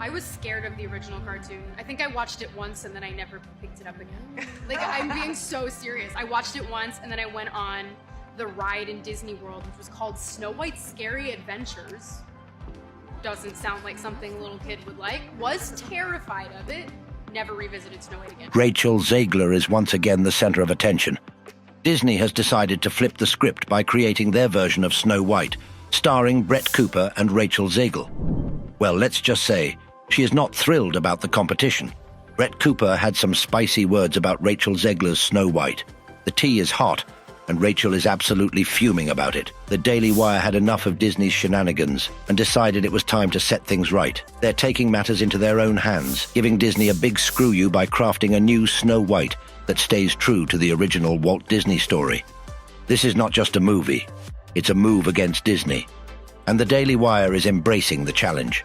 I was scared of the original cartoon. I think I watched it once and then I never picked it up again. Like, I'm being so serious. I watched it once and then I went on the ride in Disney World, which was called Snow White's Scary Adventures. Doesn't sound like something a little kid would like. Was terrified of it. Never revisited Snow White again. Rachel Zegler is once again the center of attention. Disney has decided to flip the script by creating their version of Snow White, starring Brett Cooper and Rachel Zegler. Well, let's just say, she is not thrilled about the competition. Brett Cooper had some spicy words about Rachel Zegler's Snow White. The tea is hot, and Rachel is absolutely fuming about it. The Daily Wire had enough of Disney's shenanigans and decided it was time to set things right. They're taking matters into their own hands, giving Disney a big screw you by crafting a new Snow White that stays true to the original Walt Disney story. This is not just a movie, it's a move against Disney. And the Daily Wire is embracing the challenge.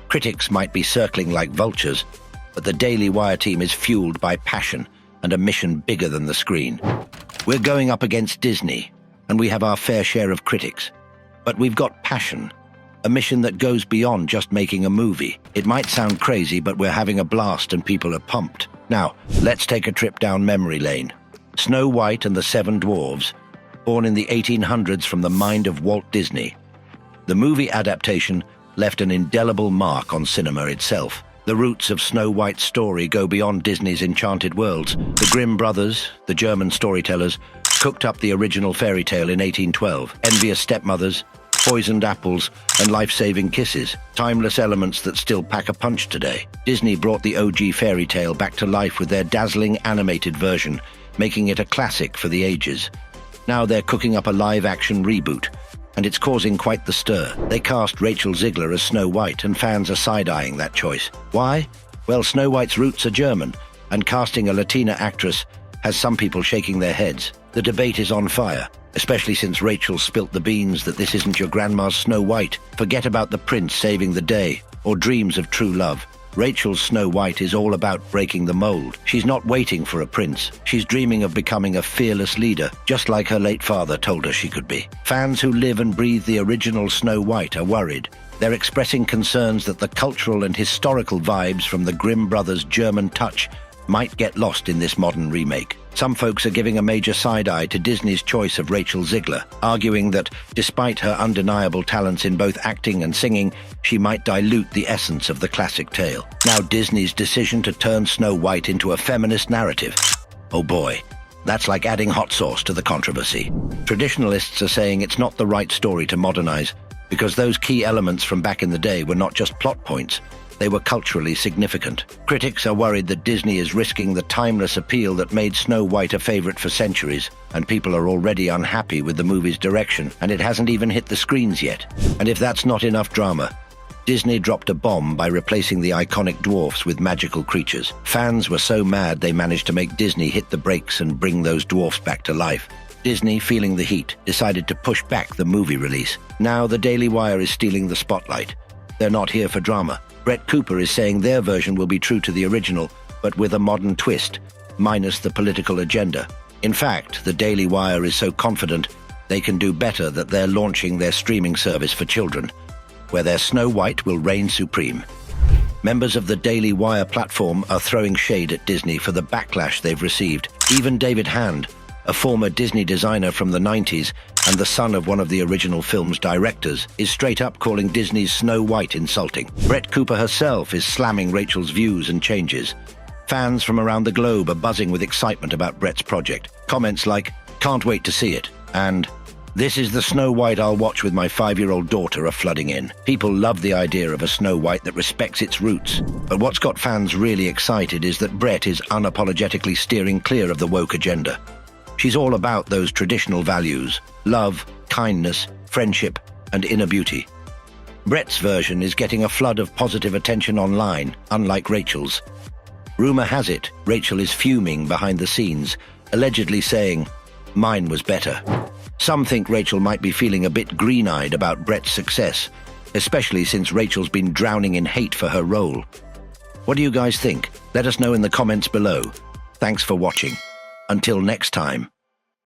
Critics might be circling like vultures, but the Daily Wire team is fueled by passion and a mission bigger than the screen. We're going up against Disney, and we have our fair share of critics. But we've got passion, a mission that goes beyond just making a movie. It might sound crazy, but we're having a blast and people are pumped. Now, let's take a trip down memory lane. Snow White and the Seven Dwarfs, born in the 1800s from the mind of Walt Disney. The movie adaptation left an indelible mark on cinema itself. The roots of Snow White's story go beyond Disney's enchanted worlds. The Grimm brothers, the German storytellers, cooked up the original fairy tale in 1812. Envious stepmothers, poisoned apples, and life-saving kisses. Timeless elements that still pack a punch today. Disney brought the OG fairy tale back to life with their dazzling animated version, making it a classic for the ages. Now they're cooking up a live-action reboot, and it's causing quite the stir. They cast Rachel Zegler as Snow White, and fans are side-eyeing that choice. Why? Well, Snow White's roots are German, and casting a Latina actress has some people shaking their heads. The debate is on fire, especially since Rachel spilt the beans that this isn't your grandma's Snow White. Forget about the prince saving the day, or dreams of true love. Rachel's Snow White is all about breaking the mold. She's not waiting for a prince. She's dreaming of becoming a fearless leader, just like her late father told her she could be. Fans who live and breathe the original Snow White are worried. They're expressing concerns that the cultural and historical vibes from the Grimm brothers' German touch might get lost in this modern remake. Some folks are giving a major side-eye to Disney's choice of Rachel Zegler, arguing that despite her undeniable talents in both acting and singing, she might dilute the essence of the classic tale. Now Disney's decision to turn Snow White into a feminist narrative. Oh boy, that's like adding hot sauce to the controversy. Traditionalists are saying it's not the right story to modernize, because those key elements from back in the day were not just plot points, they were culturally significant. Critics are worried that Disney is risking the timeless appeal that made Snow White a favorite for centuries, and people are already unhappy with the movie's direction, and it hasn't even hit the screens yet. And if that's not enough drama, Disney dropped a bomb by replacing the iconic dwarfs with magical creatures. Fans were so mad they managed to make Disney hit the brakes and bring those dwarfs back to life. Disney, feeling the heat, decided to push back the movie release. Now the Daily Wire is stealing the spotlight. They're not here for drama. Brett Cooper is saying their version will be true to the original, but with a modern twist, minus the political agenda. In fact, the Daily Wire is so confident they can do better that they're launching their streaming service for children, where their Snow White will reign supreme. Members of the Daily Wire platform are throwing shade at Disney for the backlash they've received. Even David Hand, a former Disney designer from the 90s and the son of one of the original film's directors, is straight up calling Disney's Snow White insulting. Brett Cooper herself is slamming Rachel's views and changes. Fans from around the globe are buzzing with excitement about Brett's project. Comments like, "Can't wait to see it," and "This is the Snow White I'll watch with my 5-year-old daughter" are flooding in. People love the idea of a Snow White that respects its roots. But what's got fans really excited is that Brett is unapologetically steering clear of the woke agenda. She's all about those traditional values: love, kindness, friendship, and inner beauty. Brett's version is getting a flood of positive attention online, unlike Rachel's. Rumor has it, Rachel is fuming behind the scenes, allegedly saying, "Mine was better." Some think Rachel might be feeling a bit green-eyed about Brett's success, especially since Rachel's been drowning in hate for her role. What do you guys think? Let us know in the comments below. Thanks for watching. Until next time.